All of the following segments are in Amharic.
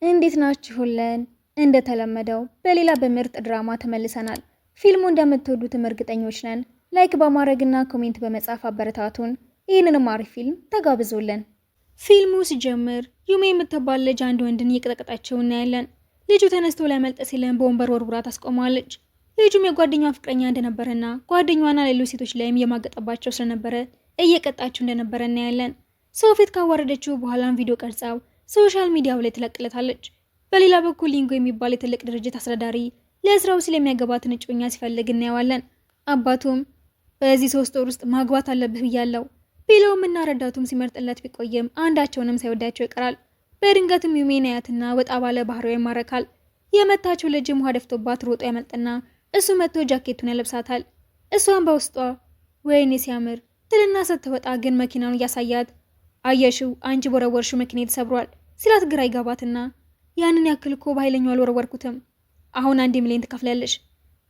እንዴት ናችሁልን? እንደተለመደው በሌላ በምርጥ ድራማ ተመልሰናል። ፊልሙ እንደምትወዱትም እርግጠኞች ነን። ላይክ በማድረግና ኮሜንት በመጻፍ አበረታቱን። ይህንንም አሪፍ ፊልም ተጋብዞልን። ፊልሙ ሲጀምር ዩሜ የምትባል ልጅ አንድ ወንድን እየቀጠቀጣቸው እናያለን። ልጁ ተነስቶ ሊያመልጥ ሲልም በወንበር ወርውራ ታስቆማለች። ልጁም የጓደኛዋ ፍቅረኛ እንደነበረና ጓደኛዋና ሌሎች ሴቶች ላይም የማገጠባቸው ስለነበረ እየቀጣቸው እንደነበረ እናያለን። ሰው ፊት ካዋረደችው በኋላም ቪዲዮ ቀርጻው ሶሻል ሚዲያው ላይ ትለቅለታለች። በሌላ በኩል ሊንጎ የሚባል የትልቅ ድርጅት አስተዳዳሪ ለስራው ሲል የሚያገባትን እጮኛ ሲፈልግ እናየዋለን። አባቱም በዚህ 3 ወር ውስጥ ማግባት አለብህ ብያለው ቢለውም እና ረዳቱም ሲመርጥለት ቢቆይም አንዳቸውንም ሳይወዳቸው ይቀራል። በድንገትም ዩሜን ያያትና ወጣ ባለ ባህሪዋ ይማረካል። የመታችው ልጅም ውሃ ደፍቶባት ሮጦ ያመልጥና እሱ መጥቶ ጃኬቱን ያለብሳታል። እሷን በውስጧ ወይኔ ሲያምር ትልና ስትወጣ ግን መኪናውን እያሳያት አየሽው አንቺ በወረወርሽው መኪና ተሰብሯል ሲላት ግራ ይገባትና ያንን ያክል እኮ በኃይለኛው አልወረወርኩትም። አሁን 1 ሚሊዮን ትከፍላለሽ።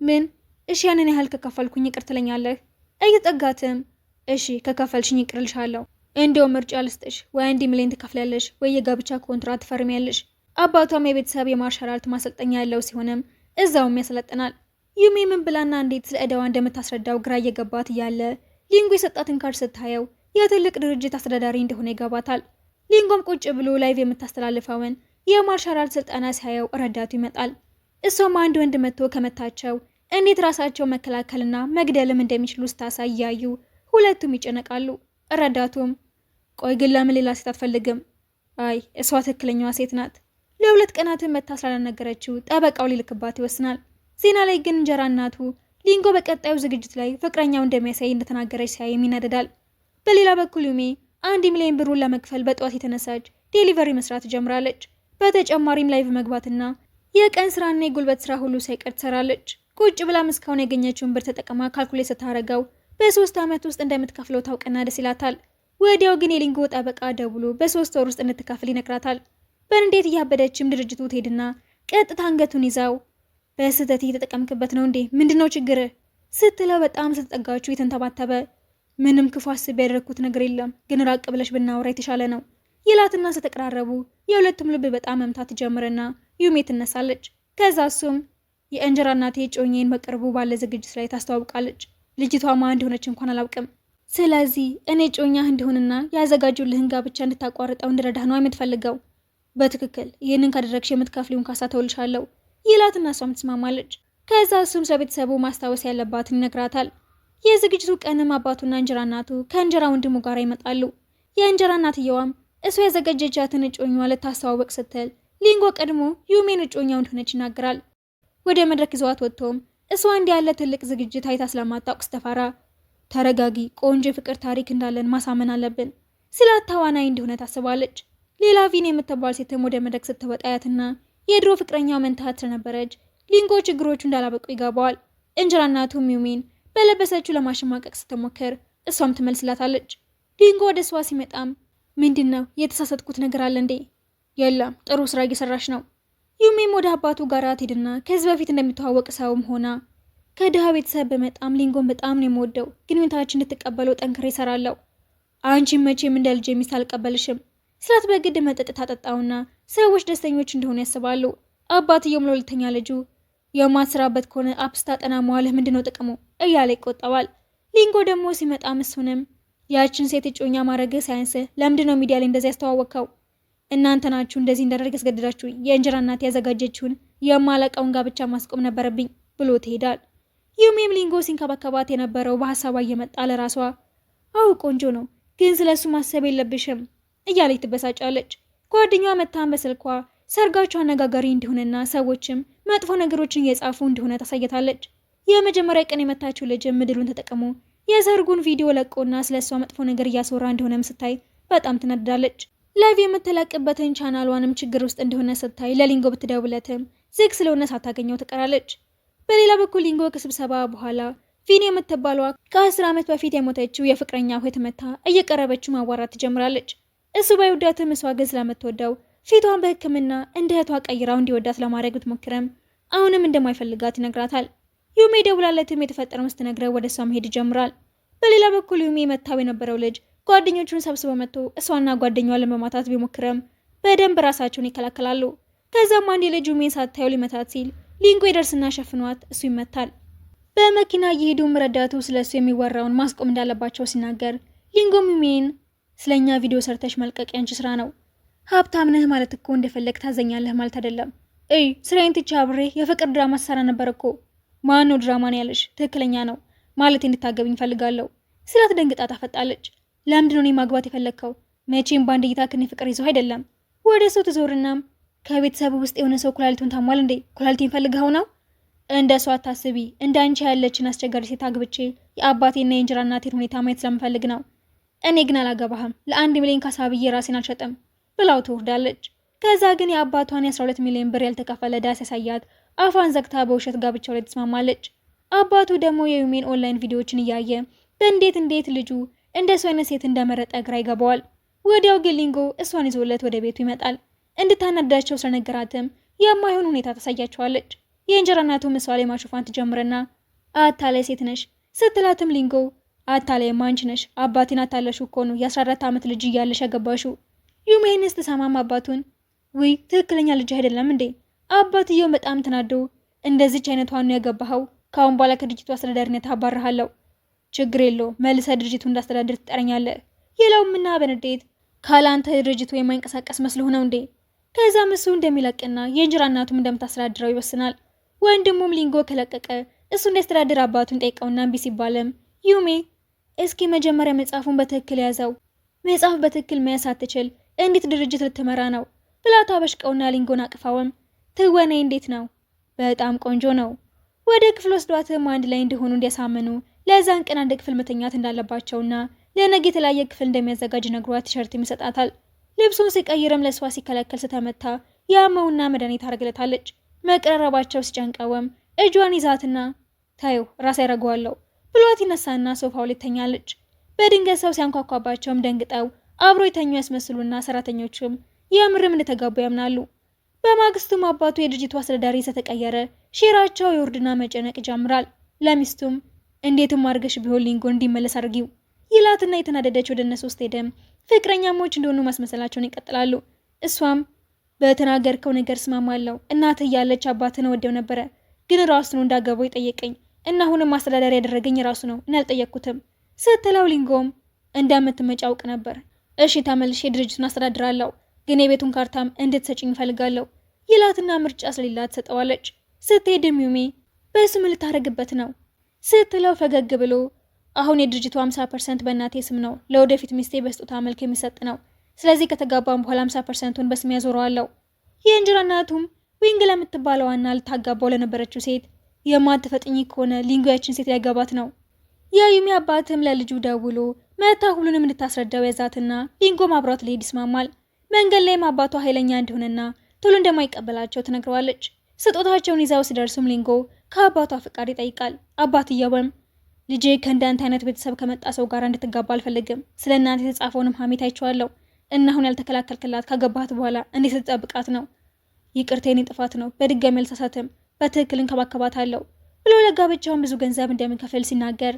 ምን? እሺ ያንን ያህል ከከፈልኩኝ ይቅር ትለኛለህ? እየጠጋትም እሺ ከከፈልሽኝ ይቅርልሻለሁ። እንደው ምርጫ ልስጥሽ፣ ወይ 1 ሚሊዮን ትከፍላለሽ ወይ የጋብቻ ኮንትራት ትፈርሚያለሽ። አባቷም የቤተሰብ የማርሻል አርት ማሰልጠኛ ያለው ሲሆንም እዛውም ያሰለጥናል። ዩሜ ምን ብላና እንዴት ስለ ዕዳዋ እንደምታስረዳው ግራ እየገባት እያለ ሊንጎ የሰጣትን ካርድ ስታየው የትልቅ ድርጅት አስተዳዳሪ እንደሆነ ይገባታል። ሊንጎም ቁጭ ብሎ ላይቭ የምታስተላልፈውን የማርሻል አርት ስልጠና ሲያየው ረዳቱ ይመጣል። እሷም አንድ ወንድ መጥቶ ከመታቸው እንዴት ራሳቸው መከላከልና መግደልም እንደሚችሉ ስታሳይ እያዩ ሁለቱም ይጨነቃሉ። ረዳቱም ቆይ ግን ለምን ሌላ ሴት አትፈልግም? አይ እሷ ትክክለኛዋ ሴት ናት። ለ2 ቀናትን መታ ስላልነገረችው ጠበቃው ሊልክባት ይወስናል። ዜና ላይ ግን እንጀራ እናቱ ሊንጎ በቀጣዩ ዝግጅት ላይ ፍቅረኛው እንደሚያሳይ እንደተናገረች ሲያይም ይናደዳል። በሌላ በኩል ዩሜ 1 ሚሊዮን ብሩን ለመክፈል በጠዋት የተነሳች ዴሊቨሪ መስራት ጀምራለች። በተጨማሪም ላይቭ መግባትና የቀን ስራና የጉልበት ስራ ሁሉ ሳይቀር ትሰራለች። ቁጭ ብላም እስካሁን ያገኘችውን ብር ተጠቅማ ካልኩሌት ስታረገው በ3 ዓመት ውስጥ እንደምትከፍለው ታውቅና ደስ ይላታል። ወዲያው ግን የሊንጎ ጠበቃ ደውሎ በ3 ወር ውስጥ እንድትከፍል ይነግራታል። በንዴት እያበደችም ድርጅቱ ትሄድና ቀጥታ አንገቱን ይዛው በስህተት እየተጠቀምክበት ነው እንዴ? ምንድነው ችግር ስትለው በጣም ስትጠጋችሁ የተንተባተበ ምንም ክፉ አስቤ ያደረግኩት ነገር የለም፣ ግን ራቅ ብለሽ ብናወራ የተሻለ ነው ይላትና ስተቀራረቡ የሁለቱም ልብ በጣም መምታት ጀምርና ዩሜ ትነሳለች። ከዛ እሱም የእንጀራ እናቴ ጮኜን በቅርቡ ባለ ዝግጅት ላይ ታስተዋውቃለች። ልጅቷ ማን እንደሆነች እንኳን አላውቅም። ስለዚህ እኔ ጮኛህ እንደሆንና ያዘጋጁልህን ጋብቻ እንድታቋርጠው እንድረዳህ ነው የምትፈልገው? በትክክል ይህንን ካደረግሽ የምትከፍሊውን ካሳ ተውልሻለሁ ይላትና እሷም ትስማማለች። ከዛ እሱም ስለቤተሰቡ ማስታወስ ያለባትን ይነግራታል። የዝግጅቱ ቀንም አባቱና እንጀራ እናቱ ከእንጀራ ወንድሙ ጋር ይመጣሉ። የእንጀራ እናትየዋም እሱ ያዘጋጀቻትን እጮኛዋ ልታስተዋወቅ ስትል ሊንጎ ቀድሞ ዩሜን እጮኛው እንደሆነች ይናገራል። ወደ መድረክ ይዘዋት ወጥቶም እሷ እንዲህ ያለ ትልቅ ዝግጅት አይታ ስለማታውቅ ስተፈራ ተረጋጊ፣ ቆንጆ የፍቅር ታሪክ እንዳለን ማሳመን አለብን ሲላት ተዋናይ እንደሆነ ታስባለች። ሌላ ቪን የምትባል ሴትም ወደ መድረክ ስትወጣ ያትና የድሮ ፍቅረኛው መንታት ስለነበረች ሊንጎ ችግሮቹ እንዳላበቁ ይገባዋል። እንጀራ እናቱም ዩሜን በለበሰችው ለማሸማቀቅ ስትሞክር እሷም ትመልስላታለች። ሊንጎ ወደ እሷ ሲመጣም ምንድነው የተሳሳትኩት ነገር አለ እንዴ? የለም ጥሩ ስራ እየሰራሽ ነው። ዩሜም ወደ አባቱ ጋር ትሄድና ከዚህ በፊት እንደሚተዋወቅ ሰውም ሆና ከድሃ ቤተሰብ በመጣም ሊንጎን በጣም ነው የምወደው፣ ግንኙነታችን እንድትቀበለው ጠንክሬ እሰራለሁ። አንቺም መቼም እንደ ልጅ ሚስት አልቀበልሽም ስላት በግድ መጠጥ ታጠጣውና ሰዎች ደስተኞች እንደሆኑ ያስባሉ። አባትየውም ለሁለተኛ ልጁ የማትሰራበት ከሆነ አፕስታ ጠና መዋልህ ምንድነው ጥቅሙ እያለ ይቆጣዋል። ሊንጎ ደግሞ ሲመጣ እሱንም ያችን ሴት እጮኛ ማድረግ ሳያንስ ለምንድነው ሚዲያ ላይ እንደዚህ ያስተዋወቅከው? እናንተ ናችሁ እንደዚህ እንዳደረግ ያስገድዳችሁ። የእንጀራ እናት ያዘጋጀችውን የማለቀውን ጋብቻ ማስቆም ነበረብኝ ብሎ ትሄዳል። ዩሜም ሊንጎ ሲንከባከባት የነበረው በሀሳቧ እየመጣ ለራሷ አው ቆንጆ ነው፣ ግን ስለሱ ማሰብ የለብሽም እያለች ትበሳጫለች። ጓደኛዋ መታን በስልኳ ሰርጋቸው አነጋጋሪ እንደሆነና ሰዎችም መጥፎ ነገሮችን እየጻፉ እንደሆነ ታሳየታለች። የመጀመሪያ ቀን የመታችው ልጅ ምድሉን ተጠቅሞ የሰርጉን ቪዲዮ ለቆና ስለሷ መጥፎ ነገር እያስወራ እንደሆነም ስታይ በጣም ትናደዳለች። ላይቭ የምትለቅበትን ቻናሏንም ችግር ውስጥ እንደሆነ ስታይ ለሊንጎ ብትደውለትም ዝግ ስለሆነ ሳታገኘው ትቀራለች። በሌላ በኩል ሊንጎ ከስብሰባ በኋላ ቪን የምትባለዋ ከ10 ዓመት በፊት የሞተችው የፍቅረኛ እህት መታ እየቀረበችው ማዋራት ትጀምራለች። እሱ ባይወዳትም እሷ ግን ስለምትወደው ፊቷን በሕክምና እንደ እህቷ ቀይራው እንዲወዳት ለማድረግ ብትሞክርም አሁንም እንደማይፈልጋት ይነግራታል። ዩሜ ደውላለትም የተፈጠረውን ስትነግረው ወደ እሷ መሄድ ይጀምራል። በሌላ በኩል ዩሜ መታው የነበረው ልጅ ጓደኞቹን ሰብስበው መጥቶ እሷና ጓደኛዋን ለመማታት ቢሞክርም በደንብ ራሳቸውን ይከላከላሉ። ከዛም አንድ የልጁ ሜን ሳታየው ሊመታት ሲል ሊንጎ ይደርስና ሸፍኗት እሱ ይመታል። በመኪና እየሄዱም ረዳቱ ስለሱ የሚወራውን ማስቆም እንዳለባቸው ሲናገር ሊንጎም ሜን ስለኛ ቪዲዮ ሰርተሽ መልቀቅ ያንቺ ስራ ነው። ሀብታም ነህ ማለት እኮ እንደፈለግ ታዘኛለህ ማለት አይደለም። ስራዬን ትቼ አብሬ የፍቅር ድራማ ሰራ ነበር እኮ። ማን ነው ድራማን ያለሽ? ትክክለኛ ነው ማለት እንድታገብኝ ፈልጋለሁ ስላት ደንግጣ ታፈጣለች። ለምንድን ነው እኔ ማግባት የፈለግከው? መቼም በአንድ እይታ ከኔ ፍቅር ይዞ አይደለም። ወደ ሰው ትዞርናም ከቤተሰብ ውስጥ የሆነ ሰው ኩላሊቱን ታሟል እንዴ? ኩላሊቴን ፈልገው ነው? እንደ እሷ አታስቢ። እንደ አንቺ ያለችን አስቸጋሪ ሴት አግብቼ የአባቴና የእንጀራ እናቴን ሁኔታ ማየት ስለምፈልግ ነው። እኔ ግን አላገባህም። ለ1 ሚሊዮን ካሳ ብዬ ራሴን አልሸጥም ብላው ትወርዳለች። ከዛ ግን የአባቷን የ12 ሚሊዮን ብር ያልተከፈለ ዕዳ ሲያሳያት አፏን ዘግታ በውሸት ጋብቻው ላይ ትስማማለች። አባቱ ደግሞ የዩሜን ኦንላይን ቪዲዮዎችን እያየ በእንዴት ልጁ እንደሱ አይነት ሴት እንደመረጠ ግራ ይገባዋል። ወዲያው ግን ሊንጎ እሷን ይዞለት ወደ ቤቱ ይመጣል። እንድታናዳቸው ስለነገራትም የማይሆን ሁኔታ ታሳያቸዋለች። የእንጀራ እናቱ ምሳሌ ማሾፋን ትጀምርና አታላይ ሴት ነሽ ስትላትም ሊንጎ አታላይ ማንች ነሽ፣ አባቴን አታለሹ እኮ ነው የ14 ዓመት ልጅ እያለሽ ያገባሹ። ዩሜን ስትሰማም አባቱን ውይ ትክክለኛ ልጅ አይደለም እንዴ? አባትየው በጣም ተናዶ እንደዚች አይነቷን ነው ያገባኸው፣ ካሁን በኋላ ከድርጅቱ አስተዳዳሪነት አባረሃለሁ። ችግር የለው መልሰ ድርጅቱ እንዳስተዳድር ትጠረኛለህ ይለውምና በንዴት ካላንተ ድርጅቱ የማይንቀሳቀስ መስሎ ነው እንዴ? ከዛም እሱ እንደሚለቅና የእንጀራ እናቱም እንደምታስተዳድረው ይወስናል። ወንድሙም ሊንጎ ከለቀቀ እሱ እንዳስተዳድር አባቱን ጠይቀውና እምቢ ሲባልም ዩሜ እስኪ መጀመሪያ መጽሐፉን በትክክል ያዘው፣ መጽሐፍ በትክክል መያዝ ሳትችል እንዴት ድርጅት ልትመራ ነው ብላ ታበሽቀውና ሊንጎን አቅፋውም ትወኔ እንዴት ነው? በጣም ቆንጆ ነው። ወደ ክፍል ወስዷትም አንድ ላይ እንደሆኑ እንዲያሳምኑ ለዛን ቀን አንድ ክፍል መተኛት እንዳለባቸውና ለነገ የተለያየ ክፍል እንደሚያዘጋጅ ነግሯት ቲሸርት ይሰጣታል። ልብሱን ሲቀይርም ለሷ ሲከለከል ስተመታ ያመውና መድኃኒት ታረግለታለች። መቀራረባቸው ሲጨንቀውም እጇን ይዛትና ታዩ ራስ ያረገዋለሁ ብሏት ይነሳና ሶፋው ላይ ተኛለች። በድንገት ሰው ሲያንኳኳባቸውም ደንግጠው አብሮ የተኙ ያስመስሉና ሰራተኞቹም የምርም እንደተጋቡ ያምናሉ። በማግስቱም አባቱ የድርጅቱ አስተዳዳሪ ስለተቀየረ ሼራቸው የውርድና መጨነቅ ይጀምራል። ለሚስቱም እንዴትም አድርገሽ ቢሆን ሊንጎ እንዲመለስ አድርጊው ይላትና የተናደደች ወደ እነሱ ውስጥ ሄደም ፍቅረኛሞች እንደሆኑ ማስመሰላቸውን ይቀጥላሉ። እሷም በተናገርከው ነገር ስማማለሁ፣ እናትህ እያለች አባትን ወደው ነበረ፣ ግን ራሱ ነው እንዳገባው የጠየቀኝ እና አሁንም አስተዳዳሪ ያደረገኝ ራሱ ነው እና አልጠየቅኩትም ስትለው ሊንጎም እንደምትመጪ አውቅ ነበር። እሺ ተመልሼ ድርጅቱን አስተዳድራለሁ፣ ግን የቤቱን ካርታም እንድትሰጭኝ እፈልጋለሁ ይላትና ምርጫ ስለሌላት ትሰጠዋለች። ስትሄድም ዩሜ በስም ልታረግበት ነው ስትለው ፈገግ ብሎ አሁን የድርጅቱ 50% በእናቴ ስም ነው፣ ለወደፊት ሚስቴ በስጦታ መልክ የሚሰጥ ነው። ስለዚህ ከተጋባም በኋላ 50%ን በስም ያዞረዋለሁ። የእንጀራ እናቱም ዊንግ ለምትባለዋና ልታጋባው ለነበረችው ሴት የማትፈጥኝ ከሆነ ሊንጎ ያችን ሴት ሊያገባት ነው። የዩሚ አባትም ለልጁ ደውሎ መታ ሁሉንም እንድታስረዳው ያዛትና ሊንጎም አብሯት ሊሄድ ይስማማል። መንገድ ላይም አባቷ ኃይለኛ እንደሆነና ቶሎ እንደማይቀበላቸው ትነግረዋለች። ስጦታቸውን ይዛው ሲደርሱም ሊንጎ ከአባቷ ፍቃድ ይጠይቃል። አባትየውም ልጄ ከእንዳንተ አይነት ቤተሰብ ከመጣ ሰው ጋር እንድትጋባ አልፈልግም። ስለ እናንተ የተጻፈውንም ሀሜት አይቼዋለሁ እና አሁን ያልተከላከልክላት ካገባት በኋላ እንዴት ልትጠብቃት ነው? ይቅርታ የኔ ጥፋት ነው። በድጋሚ አልተሳሳትም። በትክክል እንከባከባታለሁ ብሎ ለጋብቻውን ብዙ ገንዘብ እንደሚከፍል ሲናገር፣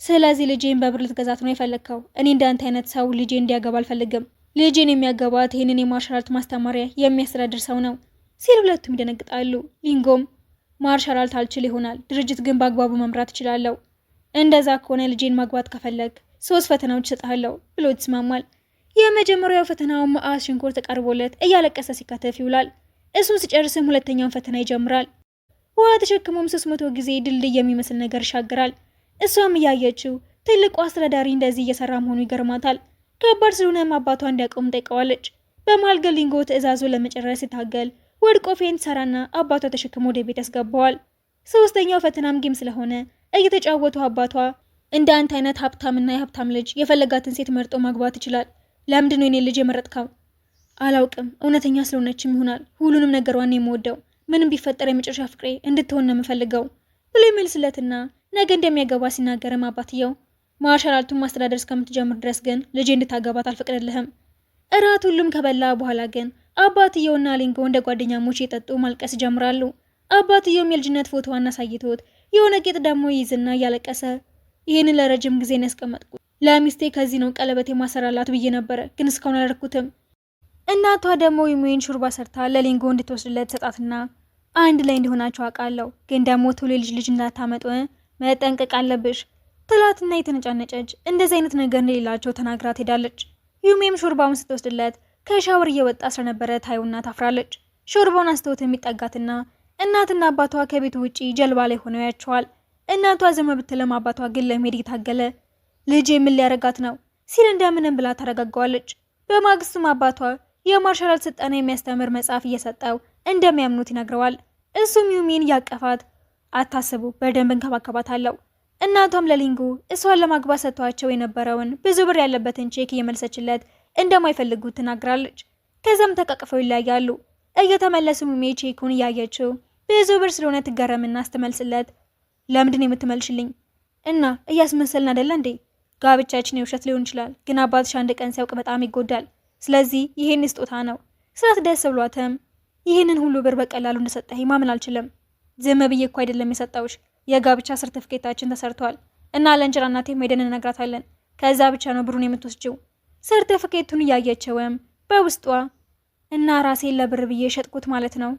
ስለዚህ ልጄን በብር ልትገዛት ነው የፈለግከው? እኔ እንዳንተ አይነት ሰው ልጄ እንዲያገባ አልፈልግም። ልጄን የሚያገባት ይህንን የማርሻል አርት ማስተማሪያ የሚያስተዳድር ሰው ነው ሲል ሁለቱም ይደነግጣሉ። ሊንጎም ማርሻል አርት አልችል ይሆናል፣ ድርጅት ግን በአግባቡ መምራት እችላለሁ። እንደዛ ከሆነ ልጄን ማግባት ከፈለግ 3 ፈተናዎች እሰጥሃለሁ ብሎ ይስማማል። የመጀመሪያው ፈተናው መዓት ሽንኩርት ተቀርቦለት እያለቀሰ ሲካተፍ ይውላል። እሱን ሲጨርስም ሁለተኛውን ፈተና ይጀምራል። ውሃ ተሸክሞም 300 ጊዜ ድልድይ የሚመስል ነገር ይሻገራል። እሷም እያየችው ትልቁ አስተዳዳሪ እንደዚህ እየሰራ መሆኑ ይገርማታል። ከባድ ስለሆነም አባቷ እንዲያቆም ጠይቀዋለች። በመሃል ግን ሊንጎ ትዕዛዙ ለመጨረስ ሲታገል ወድቆ ፌንት ሰራና አባቷ ተሸክሞ ወደ ቤት ያስገባዋል። ሶስተኛው ፈተናም ጌም ስለሆነ እየተጫወቱ አባቷ እንደ አንተ አይነት ሀብታምና የሀብታም ልጅ የፈለጋትን ሴት መርጦ ማግባት ይችላል። ለምንድን ነው የኔ ልጅ የመረጥከው? አላውቅም፣ እውነተኛ ስለሆነችም ይሆናል። ሁሉንም ነገሯን የምወደው፣ ምንም ቢፈጠር የመጨረሻ ፍቅሬ እንድትሆን ነው የምፈልገው ብሎ ይመልስለትና ነገ እንደሚያገባ ሲናገርም አባትየው ማርሻል አርቱን ማስተዳደር እስከምትጀምር ድረስ ግን ልጄ እንድታገባት አልፈቅድልህም። እራት ሁሉም ከበላ በኋላ ግን አባትየውና ሊንጎ እንደ ጓደኛሞች የጠጡ ማልቀስ ይጀምራሉ። አባትየውም የልጅነት ፎቶዋን አሳይቶት የሆነ ጌጥ ደግሞ ይይዝና እያለቀሰ ይህንን ለረጅም ጊዜ ነው ያስቀመጥኩት፣ ለሚስቴ ከዚህ ነው ቀለበት የማሰራላት ብዬ ነበረ፣ ግን እስካሁን አላደረኩትም። እናቷ ደግሞ ዩሜን ሹርባ ሰርታ ለሊንጎ እንድትወስድለት ሰጣትና አንድ ላይ እንዲሆናቸው አውቃለሁ፣ ግን ደግሞ ቶሎ ልጅ እንዳታመጡ መጠንቀቅ አለብሽ ትላትና የተነጫነጨች እንደዚህ አይነት ነገር እንደሌላቸው ተናግራ ትሄዳለች። ዩሜም ሾርባውን ስትወስድለት ከሻወር እየወጣ ስለነበረ ታዩና ታፍራለች። ሾርባውን አስተውት የሚጠጋትና እናትና አባቷ ከቤቱ ውጪ ጀልባ ላይ ሆነው ያቸዋል። እናቷ ዝም ብትልም አባቷ ግን ለመሄድ እየታገለ ልጄ ምን ሊያረጋት ነው ሲል እንደምንም ብላ ታረጋጋዋለች። በማግስቱም አባቷ የማርሻል አርት ስልጠና የሚያስተምር መጽሐፍ እየሰጠው እንደሚያምኑት ይነግረዋል። እሱም ዩሚን ያቀፋት አታስቡ በደንብ እንከባከባታለሁ። እናቷም ለሊንጉ እሷን ለማግባት ሰጥቷቸው የነበረውን ብዙ ብር ያለበትን ቼክ እየመለሰችለት እንደማይፈልጉት ትናግራለች። ከዛም ተቃቅፈው ይለያያሉ። እየተመለሱ ዩሚ ቼኩን እያየችው ብዙ ብር ስለሆነ ትገረምና ስትመልስለት ለምንድን የምትመልሽልኝ እና እያስመሰልን አይደለ እንዴ? ጋብቻችን የውሸት ሊሆን ይችላል፣ ግን አባትሽ አንድ ቀን ሲያውቅ በጣም ይጎዳል። ስለዚህ ይሄን ስጦታ ነው ስላት ደስ ብሏትም ይህንን ሁሉ ብር በቀላሉ እንደሰጠህ ማመን አልችልም። ዝም ብዬ እኮ አይደለም የሰጠውሽ፣ የጋብቻ ሰርቲፊኬታችን ተሰርቷል እና ለእንጀራ እናቴም ሄደን እነግራታለን። ከዛ ብቻ ነው ብሩን የምትወስጂው። ሰርቲፊኬቱን እያየችውም በውስጧ እና ራሴን ለብር ብዬ ሸጥኩት ማለት ነው።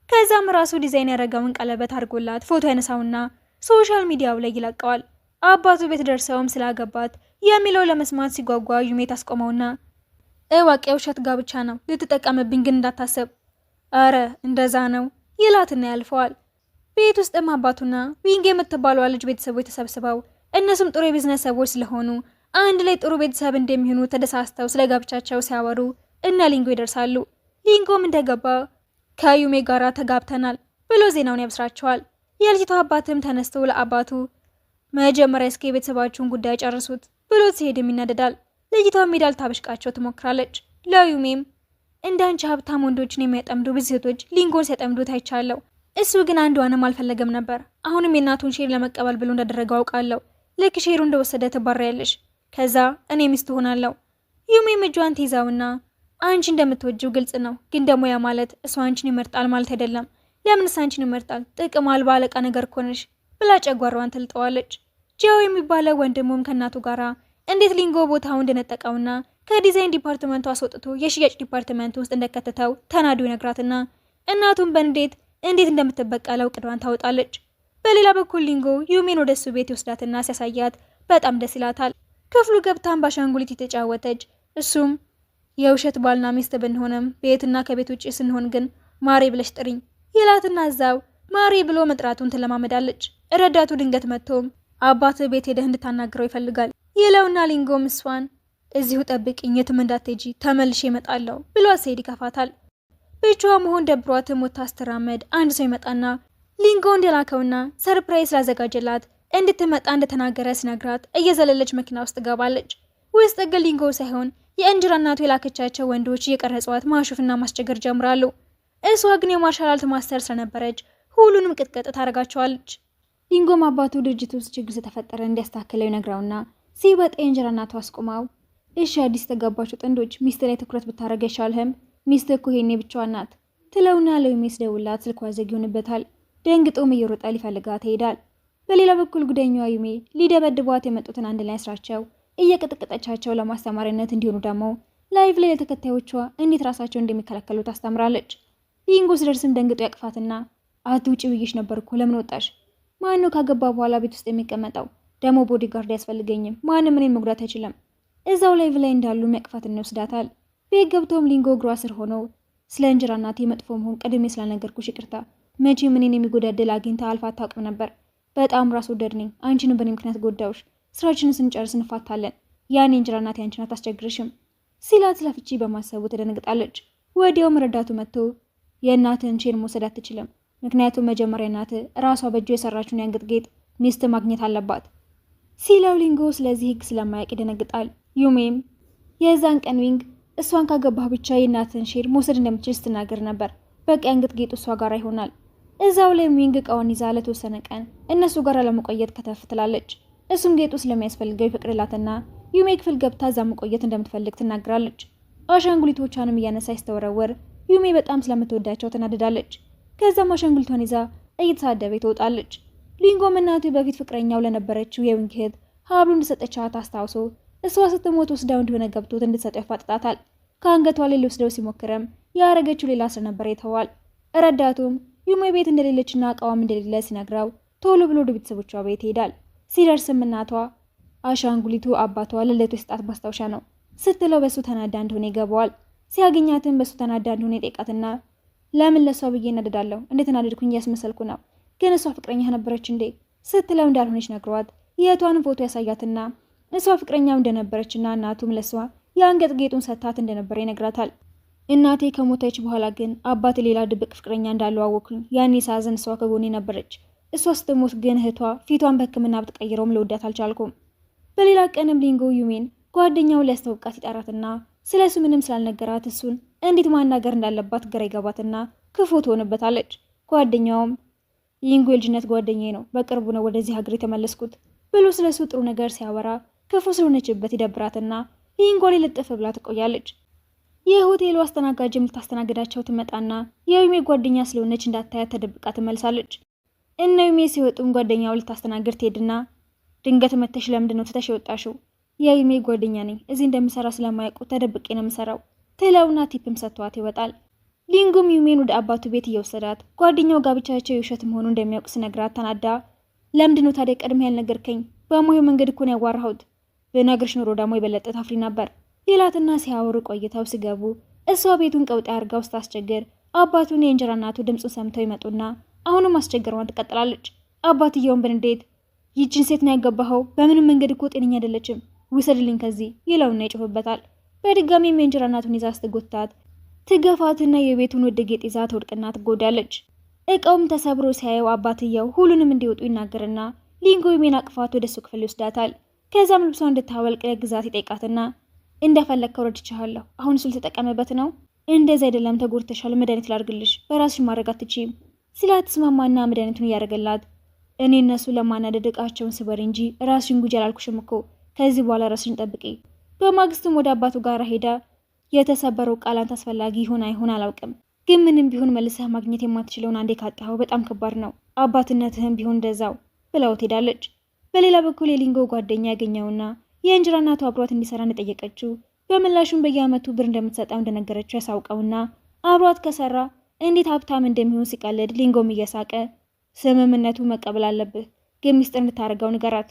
ከዛም ራሱ ዲዛይን ያደረገውን ቀለበት አድርጎላት ፎቶ ያነሳውና ሶሻል ሚዲያው ላይ ይለቀዋል። አባቱ ቤት ደርሰውም ስላገባት የሚለው ለመስማት ሲጓጓ ዩሜ ታስቆመውና እዋቅ የውሸት ጋብቻ ነው ልትጠቀምብኝ ግን እንዳታሰብ፣ አረ እንደዛ ነው ይላትና ያልፈዋል። ቤት ውስጥም አባቱና ዊንግ የምትባለዋ ልጅ ቤተሰቦች ተሰብስበው እነሱም ጥሩ የቢዝነስ ሰዎች ስለሆኑ አንድ ላይ ጥሩ ቤተሰብ እንደሚሆኑ ተደሳስተው ስለ ጋብቻቸው ሲያወሩ እነ ሊንጎ ይደርሳሉ። ሊንጎም እንደገባ ከዩሜ ጋራ ተጋብተናል ብሎ ዜናውን ያብስራቸዋል። የልጅቷ አባትም ተነስቶ ለአባቱ መጀመሪያ እስኪ የቤተሰባችሁን ጉዳይ ጨርሱት ብሎት ሲሄድም ይናደዳል። ልጅቷ ሜዳ ልታበሽቃቸው ትሞክራለች። ለዩሜም እንዳንቺ ሀብታም ወንዶችን የሚያጠምዱ ብዙ ሴቶች ሊንጎን ሲያጠምዱት አይቻለሁ። እሱ ግን አንዷንም አልፈለገም ነበር። አሁንም የእናቱን ሼር ለመቀበል ብሎ እንዳደረገው አውቃለሁ። ልክ ሼሩ እንደወሰደ ትባሪያለሽ፣ ከዛ እኔ ሚስት ሆናለሁ። ዩሜም እጇን ትይዛውና አንቺ እንደምትወጂው ግልጽ ነው፣ ግን ደግሞ ያ ማለት እሱ አንቺን ይመርጣል ማለት አይደለም። ለምንስ አንቺን ይመርጣል? ጥቅም አልባ አለቃ ነገር ኮነሽ ብላ ጨጓራዋን ትልጠዋለች። ጂያው የሚባለው ወንድሙም ከእናቱ ጋራ እንዴት ሊንጎ ቦታው እንደነጠቀውና ከዲዛይን ዲፓርትመንቱ አስወጥቶ የሽያጭ ዲፓርትመንት ውስጥ እንደከተተው ተናዶ ይነግራትና እናቱን በንዴት እንዴት እንደምትበቀለው ቅዷን ታወጣለች። በሌላ በኩል ሊንጎ ዩሜን ወደ እሱ ቤት ይወስዳትና ሲያሳያት በጣም ደስ ይላታል። ክፍሉ ገብታን በአሻንጉሊት የተጫወተች እሱም የውሸት ባልና ሚስት ብንሆንም ቤትና ከቤት ውጭ ስንሆን ግን ማሬ ብለሽ ጥሪኝ ይላትና እዛው ማሬ ብሎ መጥራቱን ትለማመዳለች። ረዳቱ ድንገት መጥቶም አባት ቤት ሄደህ እንድታናግረው ይፈልጋል ይለውና ሊንጎም እሷን እዚሁ ጠብቅኝ የትም እንዳትሄጂ ተመልሼ እመጣለሁ ብሎ ሲሄድ ይከፋታል። ብቻዋ መሆን ደብሯትም ወጥታ ስትራመድ አንድ ሰው ይመጣና ሊንጎ እንደላከውና ሰርፕራይዝ ስላዘጋጀላት እንድትመጣ እንደተናገረ ሲነግራት እየዘለለች መኪና ውስጥ ገባለች። ውስጥ ግን ሊንጎ ሳይሆን የእንጀራ እናቱ የላከቻቸው ወንዶች እየቀረጿት ማሹፍና ማስቸገር ጀምራሉ። እሷ ግን የማርሻል አርት ማስተር ስለነበረች ሁሉንም ቅጥቅጥ ታደርጋቸዋለች። ሊንጎም አባቱ ድርጅት ውስጥ ችግር ስለተፈጠረ እንዲያስተካክለው ይነግራውና ሲወጣ የእንጀራ እናቱ አስቆማው። እሺ አዲስ የተጋባችሁ ጥንዶች ሚስት ላይ ትኩረት ብታደርግ አይሻልህም? ሚስት እኮ ይሄኔ ብቻዋን ናት ትለውና ለዩሜስ ደውላት ስልኳ ዘግ ይሆንበታል። ደንግጦም እየሮጠ ሊፈልጋት ይሄዳል። በሌላ በኩል ጉደኛዋ ዩሜ ሊደበድቧት የመጡትን አንድ ላይ አስራቸው እየቀጠቀጠቻቸው ለማስተማሪነት እንዲሆኑ ደግሞ ላይቭ ላይ ለተከታዮቿ እንዴት ራሳቸው እንደሚከላከሉ ታስተምራለች። ሊንጎ ስደርስም ደንግጦ ያቅፋትና አትውጪ ብዬሽ ነበር እኮ ለምን ወጣሽ? ማነው ካገባ በኋላ ቤት ውስጥ የሚቀመጠው? ደግሞ ቦዲጋርድ ያስፈልገኝም፣ ማንም እኔን መጉዳት አይችልም። እዛው ላይቭ ላይ እንዳሉ የሚያቅፋትን ይወስዳታል። ቤት ገብቶም ሊንጎ እግሯ ስር ሆነው ስለ እንጀራ እናቴ መጥፎ መሆን ቀድሜ ስላልነገርኩሽ ይቅርታ። መቼም እኔን የሚጎዳደል አግኝታ አልፋ አታውቅም ነበር። በጣም ራስ ወዳድ ነኝ። አንቺንም በእኔ ምክንያት ጎዳውሽ። ስራችንን ስንጨርስ እንፋታለን። ያኔ እንጀራ እናቴ አንቺን አታስቸግርሽም ሲላት ስለፍቺ በማሰቡ ትደነግጣለች። ወዲያውም ረዳቱ መጥቶ የእናትህን ቼን መውሰድ አትችልም፣ ምክንያቱም መጀመሪያ እናትህ ራሷ በእጁ የሰራችውን የአንገት ጌጥ ሚስት ማግኘት አለባት ሲለው ሊንጎ ስለዚህ ህግ ስለማያውቅ ይደነግጣል። ዩሜም የዛን ቀን ዊንግ እሷን ካገባህ ብቻ የእናትህን ሼር መውሰድ እንደምትችል ስትናገር ነበር። በቃ የአንገት ጌጡ እሷ ጋር ይሆናል። እዛው ላይ ዊንግ እቃውን ይዛ ለተወሰነ ቀን እነሱ ጋር ለመቆየት ከተፍ ትላለች። እሱም ጌጡ ስለሚያስፈልገው ይፈቅድላትና ዩሜ ክፍል ገብታ እዛ መቆየት እንደምትፈልግ ትናገራለች። አሻንጉሊቶቿንም እያነሳ ይስተወረወር ዩሜ በጣም ስለምትወዳቸው ትናደዳለች። ከዛም አሻንጉሊቷን ይዛ እየተሳደበ ትወጣለች። ሊንጎም እናቱ በፊት ፍቅረኛው ለነበረችው የዊንግ እህት ሀብሉ እንደሰጠቻት አስታውሶ እሷ ስትሞት ወስዳው እንደሆነ ገብቶት እንድትሰጠው ያፋጥጣታል። ከአንገቷ ላይ ሊወስደው ሲሞክርም ያረገችው ሌላ ስር ነበር የተዋል። ረዳቱም ዩሜ ቤት እንደሌለችና እቃዋም እንደሌለ ሲነግረው ቶሎ ብሎ ወደ ቤተሰቦቿ ቤት ይሄዳል። ሲደርስም እናቷ አሻንጉሊቱ አባቷ ለለቱ የሰጣት ማስታወሻ ነው ስትለው በሱ ተናዳ እንደሆነ ይገባዋል። ሲያገኛትም በሱ ተናዳ እንደሆነ ይጠይቃትና ለምን ለሷ ብዬ እናደዳለሁ? እንደተናደድኩኝ እያስመሰልኩ ነው። ግን እሷ ፍቅረኛ ነበረች እንዴ ስትለው እንዳልሆነች ነግሯት የእህቷን ፎቶ ያሳያትና እሷ ፍቅረኛው እንደነበረችና እናቱም ለሷ የአንገት ጌጡን ሰታት እንደነበረ ይነግራታል። እናቴ ከሞተች በኋላ ግን አባቴ ሌላ ድብቅ ፍቅረኛ እንዳለው አወኩኝ። ያኔ ሳዘን እሷ ከጎኔ ነበረች። እሷ ስትሞት ግን እህቷ ፊቷን በሕክምና ብትቀይረውም ልወዳት አልቻልኩም። በሌላ ቀንም ሊንጎ ዩሜን ጓደኛውን ሊያስተዋውቃት ይጠራትና ስለሱ ምንም ስላልነገራት እሱን እንዴት ማናገር እንዳለባት ግራ ይገባትና ክፉ ትሆንበታለች። ጓደኛውም ሊንጎ የልጅነት ጓደኛዬ ነው፣ በቅርቡ ነው ወደዚህ ሀገር የተመለስኩት ብሎ ስለሱ ጥሩ ነገር ሲያወራ ክፉ ስለሆነችበት ይደብራትና ሊንጎ ላይ ልጥፍ ብላ ትቆያለች። የሆቴሉ አስተናጋጅም ልታስተናግዳቸው ትመጣና የዩሜ ጓደኛ ስለሆነች እንዳታያት ተደብቃ ትመልሳለች። እነ ዩሜ ሲወጡም ጓደኛው ልታስተናግድ ትሄድና ድንገት መተሽ ለምንድን ነው ትተሽ የወጣሽው? የዩሜ ጓደኛ ነኝ፣ እዚህ እንደምሰራ ስለማያውቁ ተደብቄ ነው የምሰራው ትለውና ቲፕም ሰጥቷት ይወጣል። ሊንጉም ዩሜን ወደ አባቱ ቤት እየወሰዳት ጓደኛው ጋብቻቸው የውሸት መሆኑ እንደሚያውቅ ሲነግራት ተናዳ ለምንድን ነው ታዲያ ቀድሜ ያልነገርከኝ? በማየው መንገድ እኮ ነው ያዋራሁት። በነገርሽ ኖሮ ደግሞ የበለጠ ታፍሪ ነበር ሌላትና ሲያወሩ ቆይተው ሲገቡ እሷ ቤቱን ቀውጣ አርጋው ስታስቸግር አባቱን የእንጀራ እናቱ ድምፁን ሰምተው ይመጡና አሁንም አስቸግረዋን ትቀጥላለች። አባትየውን በንዴት ይችን ሴት ነው ያገባኸው? በምንም መንገድ እኮ ጤነኛ አይደለችም፣ ውሰድልኝ ከዚህ ይለውና ይጮህበታል። በድጋሚም የእንጀራ እናቱን ይዛ ስትጎታት ትገፋትና የቤቱን ወደ ጌጥ ይዛ ትወድቅና ትጎዳለች። እቃውም ተሰብሮ ሲያየው አባትየው ሁሉንም እንዲወጡ ይናገርና ሊንጎ ዩሜን አቅፋት ወደ እሱ ክፍል ይወስዳታል። ከዛም ልብሷ እንድታወልቅ ለግዛት ይጠይቃትና እንደፈለግከው ረድቻለሁ፣ አሁን እሱ ልተጠቀምበት ነው? እንደዚህ አይደለም፣ ተጎድተሻል፣ መድኃኒት ላድርግልሽ፣ በራስሽ ማድረግ አትችይም ሲላት ተስማማና መድኃኒቱን እያደረገላት እኔ እነሱ ለማናደድ እቃቸውን ስበር እንጂ ራስሽን ጉጂ አላልኩሽም እኮ፣ ከዚህ በኋላ ራስሽን ጠብቂ። በማግስቱም ወደ አባቱ ጋር ሄዳ የተሰበረው ቃላንት አስፈላጊ ይሆን አይሆን አላውቅም፣ ግን ምንም ቢሆን መልሰህ ማግኘት የማትችለውን አንዴ ካጣኸው በጣም ከባድ ነው፣ አባትነትህም ቢሆን እንደዛው ብላው ትሄዳለች። በሌላ በኩል የሊንጎ ጓደኛ ያገኘውና የእንጀራ እናቱ አብሯት እንዲሰራ እንደጠየቀችው በምላሹም በየአመቱ ብር እንደምትሰጠው እንደነገረችው ያሳውቀውና አብሯት ከሰራ እንዴት ሀብታም እንደሚሆን ሲቀልድ ሊንጎም እየሳቀ ስምምነቱ መቀበል አለብህ፣ ግን ሚስጥር እንድታደርገው ንገራት።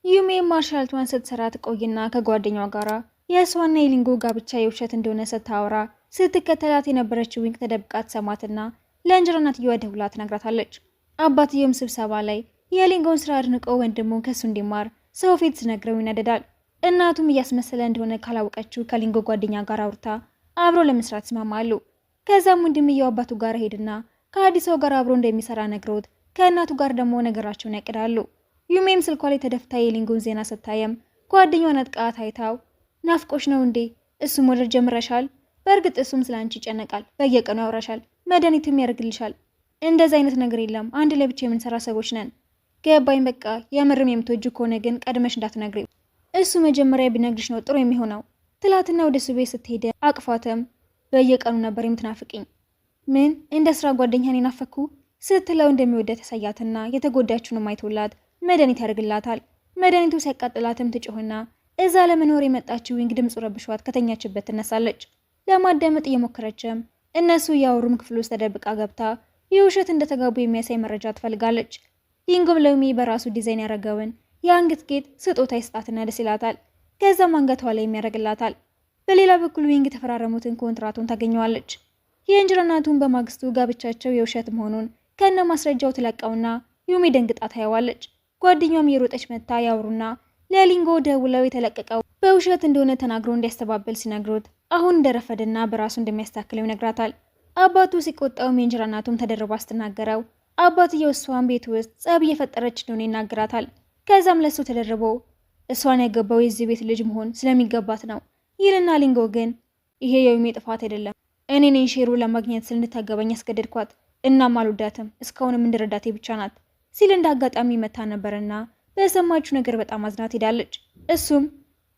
ዩሜ ማርሻልቷን ስትሰራ ትቆይና ከጓደኛዋ ጋራ የእሷና የሊንጎ ጋብቻ የውሸት እንደሆነ ስታወራ ስትከተላት የነበረችው ዊንግ ተደብቃ ትሰማትና ለእንጀራ እናትየዋ ደውላ ትነግራታለች። አባትየውም ስብሰባ ላይ የሊንጎን ስራ አድንቆ ወንድሙን ከሱ እንዲማር ሰው ፊት ሲነግረው ይናደዳል። እናቱም እያስመሰለ እንደሆነ ካላወቀችው ከሊንጎ ጓደኛ ጋር አውርታ አብሮ ለመስራት ይስማማሉ። ከዛም ወንድምየው አባቱ ጋር ሄድና ከአዲስ ሰው ጋር አብሮ እንደሚሰራ ነግሮት ከእናቱ ጋር ደግሞ ነገራቸውን ያቅዳሉ። ዩሜም ስልኳ ላይ ተደፍታ የሊንጎን ዜና ስታየም ጓደኛዋን አጥቃት አይታው ናፍቆሽ ነው እንዴ? እሱም ወደር ጀምረሻል? በእርግጥ እሱም ስላንቺ ይጨነቃል፣ በየቀኑ ያወራሻል፣ መድኃኒትም ያደርግልሻል። እንደዛ አይነት ነገር የለም፣ አንድ ላይ ብቻ የምንሰራ ሰዎች ነን። ገባኝ፣ በቃ የምርም የምትወጁ ከሆነ ግን ቀድመሽ እንዳትነግሪው፣ እሱ መጀመሪያ ቢነግርሽ ነው ጥሩ የሚሆነው ትላትና ወደ እሱ ቤት ስትሄድ አቅፏትም በየቀኑ ነበር የምትናፍቅኝ። ምን እንደ ስራ ጓደኛን ናፈኩ ስትለው እንደሚወዳት ያሳያትና የተጎዳችውን አይቶላት መድኃኒት ያደርግላታል። መድኃኒቱ ሲያቃጥላትም ትጮህና እዛ ለመኖር የመጣችው ዊንግ ድምፁ ረብሿት ከተኛችበት ትነሳለች። ለማዳመጥ እየሞከረችም እነሱ እያወሩም ክፍል ውስጥ ተደብቃ ገብታ የውሸት እንደተጋቡ የሚያሳይ መረጃ ትፈልጋለች። ሊንጎም ለዩሜ በራሱ ዲዛይን ያደረገውን የአንገት ጌጥ ስጦታ ይስጣትና ደስ ይላታል። ከዛም አንገቷ ላይ የሚያደርግላታል። በሌላ በኩል ዊንግ የተፈራረሙትን ኮንትራቱን ታገኘዋለች። የእንጀራ እናቱን በማግስቱ ጋብቻቸው የውሸት መሆኑን ከነ ማስረጃው ትለቀውና ዩሜ ደንግጣ ታየዋለች። ጓደኛውም የሮጠች መታ ያወሩና ለሊንጎ ደውለው የተለቀቀው በውሸት እንደሆነ ተናግሮ እንዲያስተባበል ሲነግሩት አሁን እንደረፈደና በራሱ እንደሚያስተካክለው ይነግራታል። አባቱ ሲቆጣውም የእንጀራ እናቱም ተደርባ ስትናገረው አባትየው እሷን ቤት ውስጥ ጸብ እየፈጠረች እንደሆነ ይናገራታል። ከዛም ለሱ ተደርቦ እሷን ያገባው የዚህ ቤት ልጅ መሆን ስለሚገባት ነው ይልና ሊንጎ ግን ይሄ የዩሜ ጥፋት አይደለም፣ እኔ ነኝ ሼሩ ለማግኘት ስል እንድታገባኝ ያስገደድኳት፣ እናም አልወዳትም፣ እስካሁንም እንደረዳቴ ብቻ ናት ሲል እንዳጋጣሚ መታ ነበርና በሰማችሁ ነገር በጣም አዝናት ሄዳለች። እሱም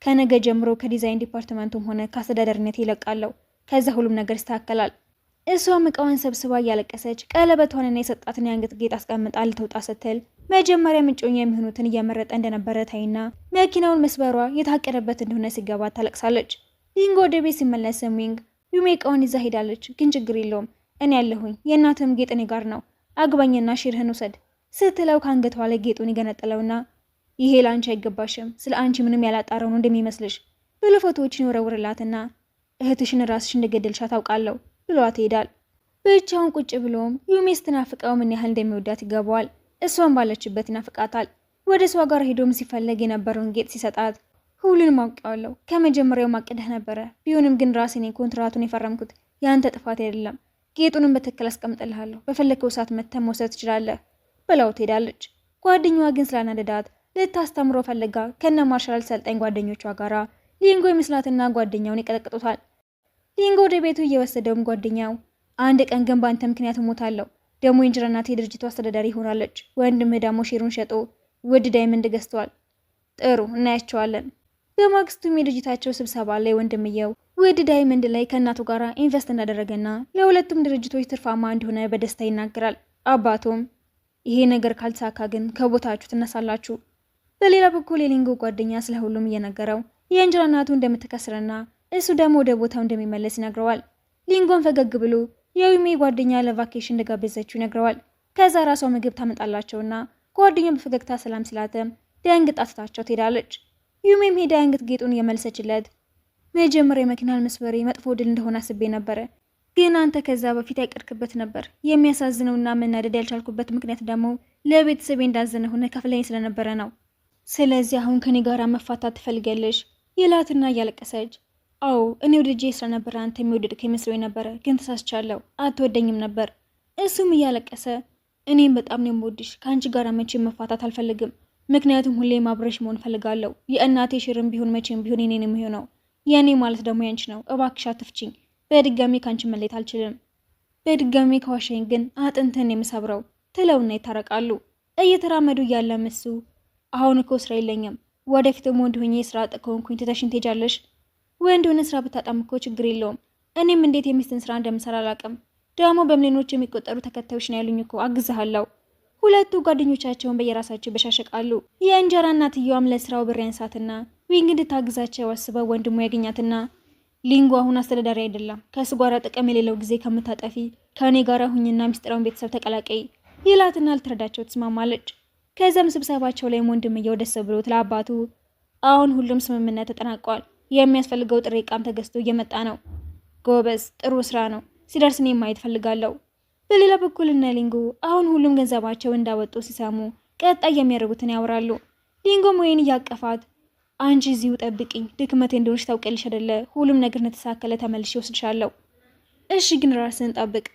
ከነገ ጀምሮ ከዲዛይን ዲፓርትመንቱም ሆነ ከአስተዳደርነት ይለቃለሁ፣ ከዛ ሁሉም ነገር ይስተካከላል። እሷም እቃዋን ሰብስባ እያለቀሰች ቀለበቷንና የሰጣትን የአንገት ጌጥ አስቀምጣ ልትወጣ ስትል መጀመሪያ ምንጮኛ የሚሆኑትን እየመረጠ እንደነበረ ታይና መኪናውን መስበሯ የታቀደበት እንደሆነ ሲገባ ታለቅሳለች። ሊንጎ ወደ ቤት ሲመለስም ዊንግ ዩሜ እቃውን ይዛ ሄዳለች። ግን ችግር የለውም እኔ ያለሁኝ፣ የእናትህም ጌጥ እኔ ጋር ነው፣ አግባኝና ሼርህን ውሰድ ስትለው ከአንገቷ ላይ ጌጡን ይገነጥለውና ይሄ ለአንቺ አይገባሽም፣ ስለ አንቺ ምንም ያላጣረው ነው እንደሚመስልሽ ብሎ ፎቶዎችን ይወረውርላትና እህትሽን ራስሽ እንደገደልሻ ታውቃለሁ ብሏት ይሄዳል። ብቻውን ቁጭ ብሎም ዩሜ ስትናፍቀው ምን ያህል እንደሚወዳት ይገባዋል። እሷን ባለችበት ይናፍቃታል። ወደ እሷ ጋር ሄዶም ሲፈለግ የነበረውን ጌጥ ሲሰጣት ሁሉንም አውቄዋለሁ፣ ከመጀመሪያው ማቅደህ ነበረ፣ ቢሆንም ግን ራሴ ነኝ ኮንትራቱን የፈረምኩት፣ ያንተ ጥፋት አይደለም፣ ጌጡንም በትክክል አስቀምጥልሃለሁ፣ በፈለግከው ሰዓት መተህ መውሰድ ትችላለህ ብላው ትሄዳለች። ጓደኛዋ ግን ስላናደዳት ልታስተምሮ ፈልጋ ከነ ማርሻል ሰልጣኝ ጓደኞቿ ጋራ ሊንጎ ይመስላትና ጓደኛውን ይቀጠቅጡታል። ሊንጎ ወደ ቤቱ እየወሰደውም ጓደኛው አንድ ቀን ግን በአንተ ምክንያት እሞታለሁ፣ ደግሞ የእንጀራ እናቴ የድርጅቱ አስተዳዳሪ ሆናለች፣ ወንድምህ ደግሞ ሼሩን ሸጦ ውድ ዳይመንድ ገዝቷል፣ ጥሩ እናያቸዋለን። በማግስቱም የድርጅታቸው ስብሰባ ላይ ወንድምየው ውድ ዳይመንድ ላይ ከእናቱ ጋር ኢንቨስት እንዳደረገና ለሁለቱም ድርጅቶች ትርፋማ እንደሆነ በደስታ ይናገራል። አባቱም ይሄ ነገር ካልተሳካ ግን ከቦታችሁ ትነሳላችሁ። በሌላ በኩል የሊንጎ ጓደኛ ስለ ሁሉም እየነገረው የእንጀራ እናቱ እንደምትከስርና እሱ ደግሞ ወደ ቦታው እንደሚመለስ ይነግረዋል። ሊንጎን ፈገግ ብሎ የዩሜ ጓደኛ ለቫኬሽን እንደጋበዘችው ይነግረዋል። ከዛ ራሷ ምግብ ታመጣላቸውና ጓደኛው በፈገግታ ሰላም ስላተም ደንግጣ ትታቸው ትሄዳለች። ዩሜም ሄዳ አንገት ጌጡን የመለሰችለት መጀመሪያ የመኪናን መስበሬ መጥፎ ድል እንደሆነ አስቤ ነበረ፣ ግን አንተ ከዛ በፊት ያቀድክበት ነበር። የሚያሳዝነውና መናደድ ያልቻልኩበት ምክንያት ደግሞ ለቤተሰቤ እንዳዘነ ሆነ ከፍለኝ ስለነበረ ነው። ስለዚህ አሁን ከኔ ጋር መፋታት ትፈልጋለሽ ይላትና እያለቀሰች አዎ እኔ ወድጄ ስለነበረ አንተ የሚወደድክ መስሎኝ ነበረ፣ ግን ተሳስቻለሁ፣ አትወደኝም ነበር። እሱም እያለቀሰ እኔም በጣም ነው የምወድሽ፣ ከአንቺ ጋር መቼም መፋታት አልፈልግም፣ ምክንያቱም ሁሌም አብረሽ መሆን ፈልጋለሁ። የእናቴ ሽርም ቢሆን መቼም ቢሆን የኔ ነው የሚሆነው፣ የኔ ማለት ደግሞ ያንቺ ነው። እባክሽ አትፍቺኝ፣ በድጋሚ ካንቺ መለየት አልችልም። በድጋሚ ከዋሸኝ ግን አጥንትን የምሰብረው ትለውና ይታረቃሉ። እየተራመዱ እያለ እሱ አሁን እኮ ስራ የለኝም፣ ወደፊትም ወንድ ሆኜ ስራ አጥ ከሆንኩኝ ትተሽኝ ትሄጃለሽ። ወንድ ሆነ ስራ ብታጣም እኮ ችግር የለውም፣ እኔም እንዴት የሚስትን ስራ እንደምሰራ አላውቅም። ደግሞ በሚሊዮኖች የሚቆጠሩ ተከታዮች ነው ያሉኝ እኮ አግዝሃለሁ። ሁለቱ ጓደኞቻቸውን በየራሳቸው በሻሸቃሉ። የእንጀራ እናትየዋም ለስራው ብር ያንሳትና ዊንግ እንድታግዛቸው አስበው ወንድሙ ያገኛትና ሊንጎ አሁን አስተዳዳሪ አይደለም፣ ከሱ ጋር ጥቅም የሌለው ጊዜ ከምታጠፊ ከእኔ ጋር ሁኝና ሚስጥራውን ቤተሰብ ተቀላቀይ ይላትና ልትረዳቸው ትስማማለች። ከዛም ስብሰባቸው ላይ ወንድምየው ደስ ብሎት ለአባቱ አሁን ሁሉም ስምምነት ተጠናቋል፣ የሚያስፈልገው ጥሬ ዕቃም ተገዝቶ እየመጣ ነው፣ ጎበዝ ጥሩ ስራ ነው፣ ሲደርስ እኔ ማየት ፈልጋለሁ። በሌላ በኩል እነ ሊንጎ አሁን ሁሉም ገንዘባቸው እንዳወጡ ሲሰሙ ቀጣይ የሚያደርጉትን ያወራሉ። ሊንጎም ወይን እያቀፋት አንቺ እዚሁ ጠብቂኝ፣ ድክመቴ እንደሆነች ታውቂያለሽ አይደለ? ሁሉም ነገር እንደተሳከለ ተመልሼ ወስድሻለሁ። እሺ ግን ራስን ጠብቅ።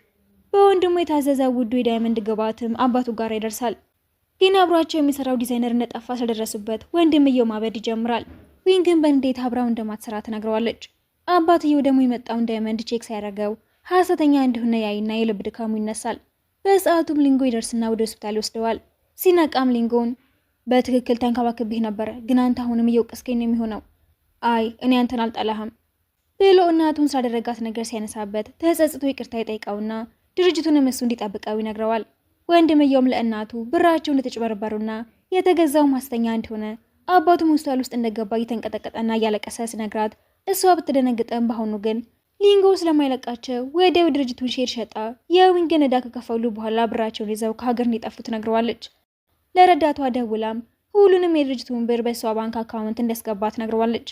በወንድሙ የታዘዘ ውዱ የዳይመንድ ግባትም አባቱ ጋር ይደርሳል። ግን አብሯቸው የሚሰራው ዲዛይነር እንደጠፋ ስለደረሱበት ወንድምየው ማበድ ይጀምራል። ዊንግን በንዴት አብራው እንደማትሰራ ትነግረዋለች። አባትየው ደግሞ የመጣውን ዳይመንድ ቼክ ሳያደርገው ሐሰተኛ እንደሆነ ያይና የልብ ድካሙ ይነሳል። በሰዓቱም ሊንጎ ይደርስና ወደ ሆስፒታል ይወስደዋል። ሲነቃም ሊንጎን በትክክል ተንከባክቤህ ነበረ፣ ግን አንተ አሁንም እየወቀስከኝ ነው የሚሆነው። አይ እኔ አንተን አልጠላህም ብሎ እናቱን ስላደረጋት ነገር ሲያነሳበት ተጸጽቶ ይቅርታ ይጠይቀውና ድርጅቱንም እሱ እንዲጠብቀው ይነግረዋል። ወንድምየውም ለእናቱ ብራቸው እንደተጭበረበሩና የተገዛው ሐሰተኛ እንደሆነ አባቱም ሆስፒታል ውስጥ እንደገባ እየተንቀጠቀጠና እያለቀሰ ሲነግራት እሷ ብትደነግጠም በአሁኑ ግን ሊንጎ ስለማይለቃቸው ወዲያው ድርጅቱን ሼር ሸጣ የዊንግን ዕዳ ከከፈሉ በኋላ ብራቸውን ይዘው ከሀገር እንዲጠፉ ትነግረዋለች። ለረዳቷ ደውላም ሁሉንም የድርጅቱን ብር በሷ ባንክ አካውንት እንዳስገባ ትነግረዋለች።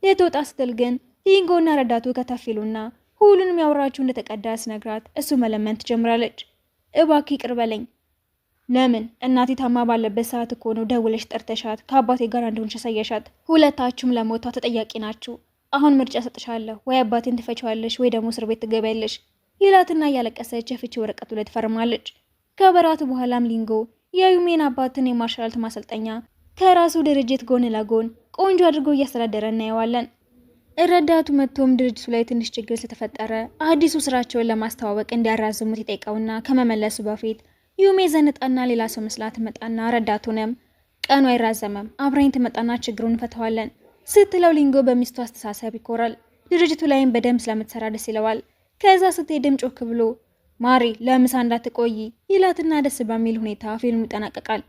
ልትወጣ ስትል ግን ሊንጎና ረዳቱ ከተፊሉና ሁሉንም ያወራችው እንደተቀዳ ሲነግራት እሱ መለመን ትጀምራለች። እባክህ ይቅር በለኝ። ለምን? እናቴ ታማ ባለበት ሰዓት እኮ ነው ደውለሽ ጠርተሻት ከአባቴ ጋር እንደሆንሽ ያሳየሻት። ሁለታችሁም ለሞቷ ተጠያቂ ናችሁ። አሁን ምርጫ ሰጥሻለሁ፣ ወይ አባቴን ትፈቺዋለሽ ወይ ደግሞ እስር ቤት ትገቢያለሽ ይላትና እያለቀሰች የፍቺ ወረቀቱ ላይ ትፈርማለች። ከበራቱ በኋላም ሊንጎ የዩሜን አባትን የማርሻል ማሰልጠኛ ከራሱ ድርጅት ጎን ለጎን ቆንጆ አድርጎ እያስተዳደረ እናየዋለን። ረዳቱ መጥቶም ድርጅቱ ላይ ትንሽ ችግር ስለተፈጠረ አዲሱ ስራቸውን ለማስተዋወቅ እንዲያራዝሙት ይጠይቀውና ከመመለሱ በፊት ዩሜ ዘንጣና ሌላ ሰው መስላ ትመጣና ረዳቱንም ቀኑ አይራዘመም አብረኝ ትመጣና ችግሩን እንፈተዋለን ስትለው ሊንጎ በሚስቱ አስተሳሰብ ይኮራል። ድርጅቱ ላይም በደንብ ስለምትሰራ ደስ ይለዋል። ከዛ ስትሄድም ጮክ ብሎ ማሪ ለምሳ እንዳትቆይ ይላትና ደስ በሚል ሁኔታ ፊልሙ ይጠናቀቃል።